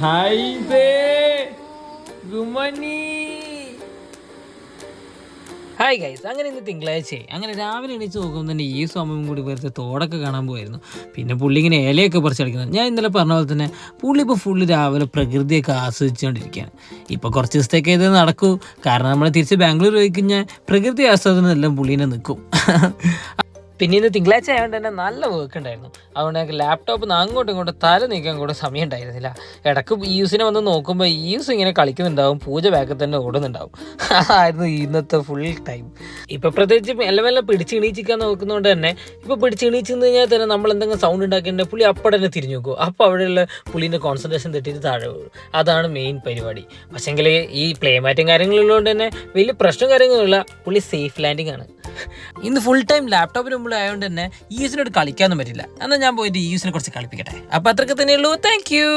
Hi good morning. Hi guys, അങ്ങനെ ഇന്ന് തിങ്കളാഴ്ചയായി. അങ്ങനെ രാവിലെ എണീച്ച് നോക്കുമ്പോൾ തന്നെ ഈ സമയം കൂടി വെറുതെ തോടൊക്കെ കാണാൻ പോയിരുന്നു. പിന്നെ പുള്ളി ഇങ്ങനെ ഇലയൊക്കെ പറിച്ച് കളിക്കുന്നത്. ഞാൻ ഇന്നലെ പറഞ്ഞ പോലെ തന്നെ പുള്ളി ഇപ്പോൾ ഫുള്ള് രാവിലെ പ്രകൃതിയൊക്കെ ആസ്വദിച്ചുകൊണ്ടിരിക്കുകയാണ്. ഇപ്പോൾ കുറച്ച് ദിവസത്തേക്ക് ഇത് നടക്കൂ, കാരണം നമ്മൾ തിരിച്ച് ബാംഗ്ലൂർ പോയി കഴിഞ്ഞാൽ പ്രകൃതി ആസ്വാദനമെല്ലാം പുള്ളീനെ നിൽക്കും. പിന്നെ ഇന്ന് തിങ്കളാഴ്ച ആയതുകൊണ്ട് തന്നെ നല്ല വർക്ക് ഉണ്ടായിരുന്നു. അതുകൊണ്ട് എനിക്ക് ലാപ്ടോപ്പ് അങ്ങോട്ടും ഇങ്ങോട്ടും തല നീക്കാൻ കൂടെ സമയം ഉണ്ടായിരുന്നില്ല. ഇടയ്ക്ക് യൂസിനെ വന്ന് നോക്കുമ്പോൾ യൂസ് ഇങ്ങനെ കളിക്കുന്നുണ്ടാവും, പൂജ ബാക്കിൽ തന്നെ ഓടുന്നുണ്ടാവും. അതായിരുന്നു ഇന്നത്തെ ഫുൾ ടൈം. ഇപ്പോൾ പ്രത്യേകിച്ച് മെല്ലെ മെല്ലെ പിടിച്ച് എണീച്ചിക്കാൻ നോക്കുന്നതുകൊണ്ട് തന്നെ ഇപ്പോൾ പിടിച്ച് എണീച്ചെന്ന് കഴിഞ്ഞാൽ തന്നെ നമ്മൾ എന്തെങ്കിലും സൗണ്ട് ഉണ്ടാക്കിയിട്ടുണ്ടെങ്കിൽ പുള്ളി അപ്പം തന്നെ തിരിഞ്ഞു നോക്കും. അപ്പോൾ അവിടെയുള്ള പുള്ളീൻ്റെ കോൺസെൻട്രേഷൻ തെറ്റിയിട്ട് താഴെ വീഴും. അതാണ് മെയിൻ പരിപാടി. പക്ഷേങ്കിൽ ഈ പ്ലേ മാറ്റും കാര്യങ്ങളുള്ളതുകൊണ്ട് തന്നെ വലിയ പ്രശ്നം കാര്യങ്ങളുമില്ല. പുള്ളി സേഫ് ലാൻഡിങ് ആണ്. ഇന്ന് ഫുൾ ടൈം ലാപ്ടോപ്പിന് മുമ്പിൽ ആയതുകൊണ്ട് തന്നെ യൂസിനോട് കളിക്കാനൊന്നും പറ്റില്ല. എന്നാൽ ഞാൻ പോയിട്ട് യൂസിനെ കുറച്ച് കളിപ്പിക്കട്ടെ. അപ്പോൾ അത്രയ്ക്ക് തന്നെയുള്ളൂ. Thank U.